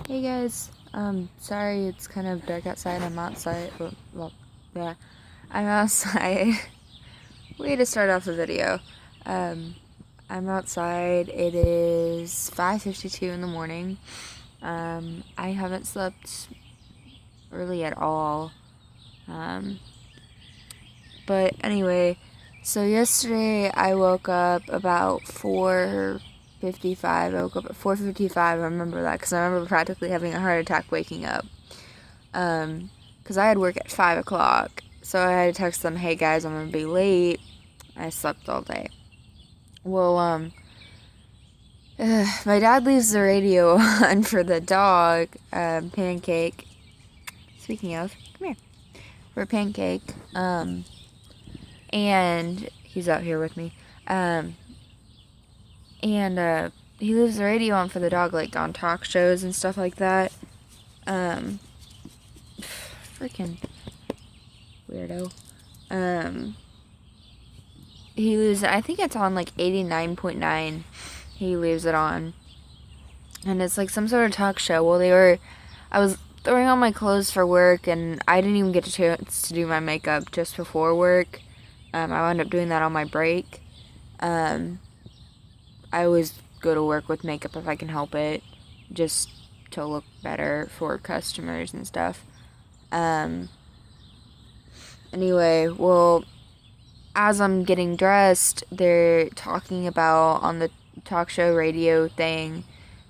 Hey guys, sorry it's kind of dark outside. I'm outside. Well, yeah, I'm outside. Way to start off the video. I'm outside. It is 5:52 in the morning. I haven't slept really at all. But anyway, so yesterday I woke up about 4:55. I woke up at 4:55. I remember that because I remember practically having a heart attack waking up. Because I had work at 5 o'clock. So I had to text them, hey guys, I'm going to be late. I slept all day. Well, my dad leaves the radio on for the dog, Pancake. Speaking of, come here. For Pancake. And he's out here with me. And he leaves the radio on for the dog, like on talk shows and stuff like that. Freaking weirdo. He leaves it, I think it's on like 89.9. He leaves it on. And it's like some sort of talk show. Well, I was throwing on my clothes for work, and I didn't even get a chance to do my makeup just before work. I wound up doing that on my break. I always go to work with makeup if I can help it, just to look better for customers and stuff. Anyway, well, as I'm getting dressed, they're talking about, on the talk show radio thing,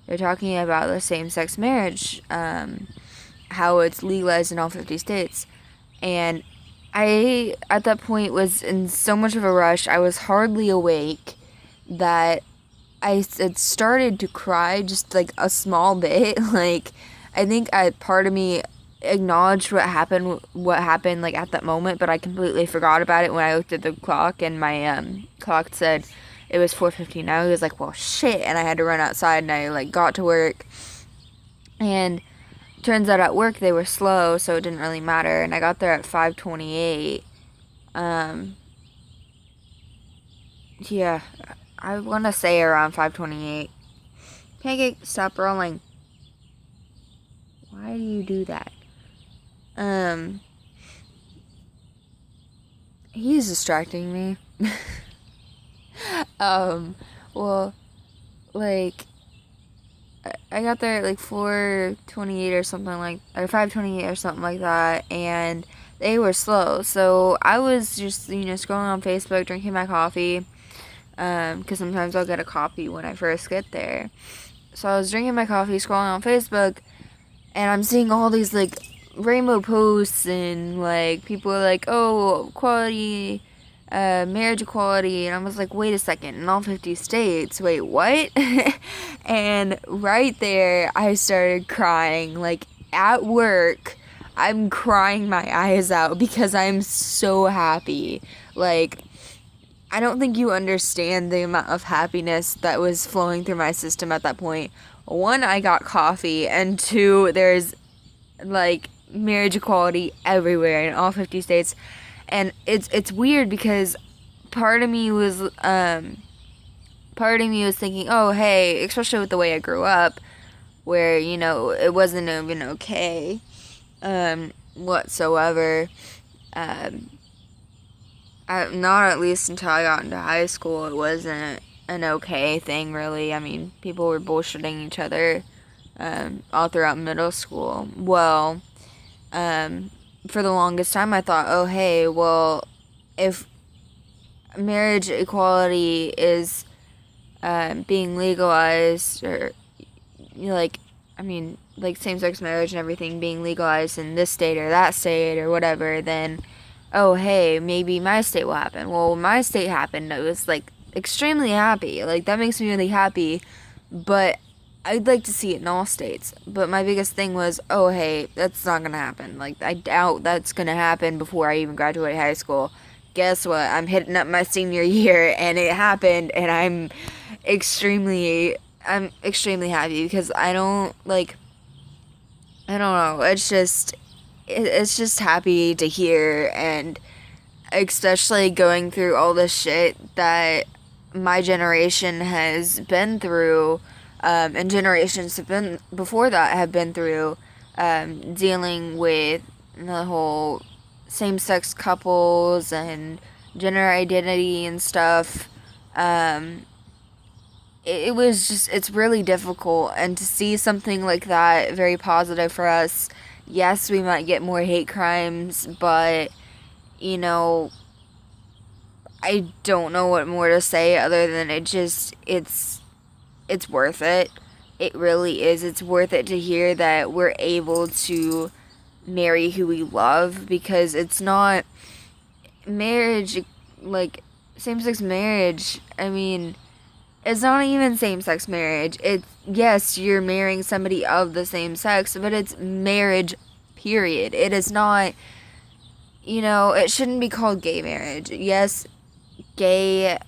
they're talking about the same-sex marriage, how it's legalized in all 50 states. And I, at that point, was in so much of a rush, I was hardly awake, that I had started to cry just like a small bit. Like, I think part of me acknowledged what happened like at that moment, but I completely forgot about it when I looked at the clock, and my clock said it was 4:15. I was like, well, shit, and I had to run outside, and I like got to work, and turns out at work they were slow, so it didn't really matter, and I got there at 5:28. Yeah, I want to say around 5:28. Pancake, stop rolling. Why do you do that? He's distracting me. Well, like, I got there at like 4:28 or something or 5:28 or something like that, and they were slow. So I was just, scrolling on Facebook, drinking my coffee, because sometimes I'll get a coffee when I first get there. So I was drinking my coffee, scrolling on Facebook, and I'm seeing all these, like, rainbow posts, and, like, people are like, oh, equality, marriage equality, and I was like, wait a second, in all 50 states, wait, what? And right there, I started crying, like, at work, I'm crying my eyes out, because I'm so happy. Like, I don't think you understand the amount of happiness that was flowing through my system at that point. One, I got coffee, and two, there's, like, marriage equality everywhere in all 50 states. And it's weird because part of me was thinking, oh, hey, especially with the way I grew up, where, it wasn't even okay whatsoever. Not at least until I got into high school, it wasn't an okay thing, really. I mean, people were bullshitting each other all throughout middle school. Well, for the longest time, I thought, oh, hey, well, if marriage equality is being legalized, or, like same-sex marriage and everything being legalized in this state or that state or whatever, then, oh, hey, maybe my state will happen. Well, when my state happened, I was, like, extremely happy. Like, that makes me really happy, but I'd like to see it in all states. But my biggest thing was, oh, hey, that's not gonna happen. Like, I doubt that's gonna happen before I even graduate high school. Guess what? I'm hitting up my senior year, and it happened, and I'm extremely happy, because I don't know, it's just happy to hear, and especially going through all the shit that my generation has been through, and generations have been before that have been through, dealing with the whole same-sex couples and gender identity and stuff. Um, it was just, it's really difficult, and to see something like that, very positive for us. Yes, we might get more hate crimes, but you know, I don't know what more to say other than it's worth it. It really is. It's worth it to hear that we're able to marry who we love, because it's not marriage, like same-sex marriage. I mean, it's not even same-sex marriage. It's, yes, you're marrying somebody of the same sex, but it's marriage, period. It is not, it shouldn't be called gay marriage. Yes, gay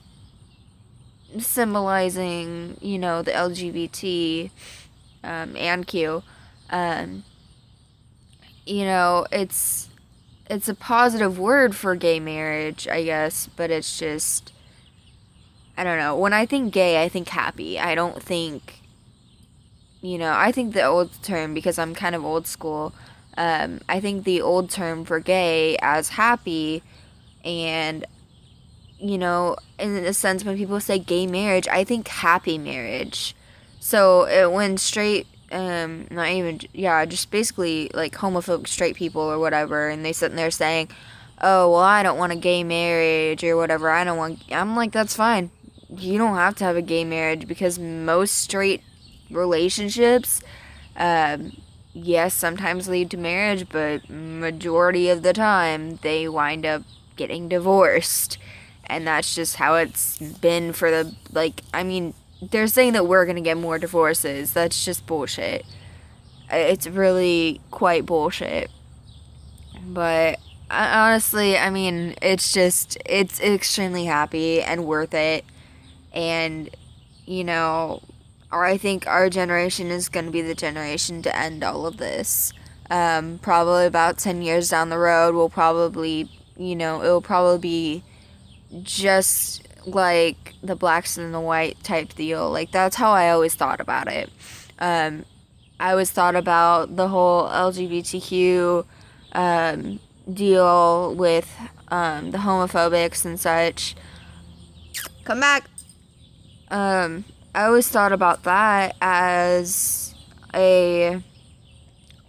symbolizing, the LGBT, and Q. Um, it's a positive word for gay marriage, I guess, but it's just, I don't know. When I think gay, I think happy. I don't think, I think the old term, because I'm kind of old school, I think the old term for gay as happy, and in a sense, when people say gay marriage, I think happy marriage. So when straight, not even, yeah, just basically like homophobic straight people or whatever, and they sitting there saying, oh, well, I don't want a gay marriage or whatever, I'm like, that's fine. You don't have to have a gay marriage, because most straight relationships, yes, sometimes lead to marriage, but majority of the time they wind up getting divorced. And that's just how it's been for the, like, I mean, they're saying that we're gonna get more divorces. That's just bullshit. It's really quite bullshit. But honestly, I mean, it's extremely happy and worth it. And, you know, or I think our generation is gonna be the generation to end all of this. Probably about 10 years down the road, we'll probably, it'll probably be just like the blacks and the white type deal. Like, that's how I always thought about it. Um, I always thought about the whole LGBTQ deal with the homophobics and such. Come back. I always thought about that as a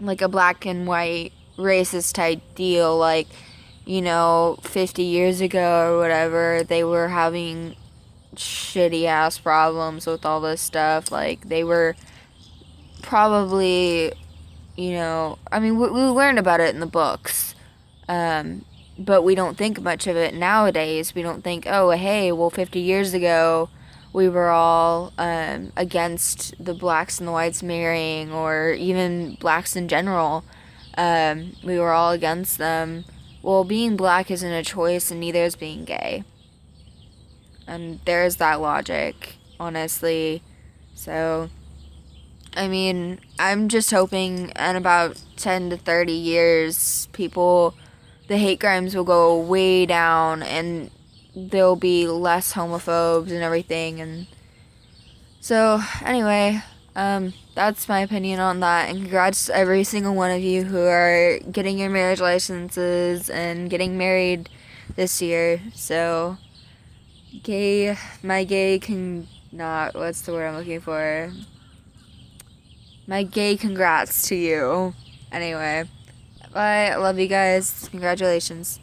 like a black and white racist type deal. Like, 50 years ago or whatever, they were having shitty ass problems with all this stuff. Like, they were probably, I mean, we learned about it in the books, but we don't think much of it nowadays. We don't think, oh, hey, well, 50 years ago, we were all against the blacks and the whites marrying, or even blacks in general. We were all against them. Well, being black isn't a choice, and neither is being gay. And there's that logic, honestly. So, I mean, I'm just hoping in about 10 to 30 years, the hate crimes will go way down, and there'll be less homophobes and everything. And so, anyway, that's my opinion on that, and congrats to every single one of you who are getting your marriage licenses and getting married this year. So, what's the word I'm looking for? My gay congrats to you. Anyway, bye, I love you guys, congratulations.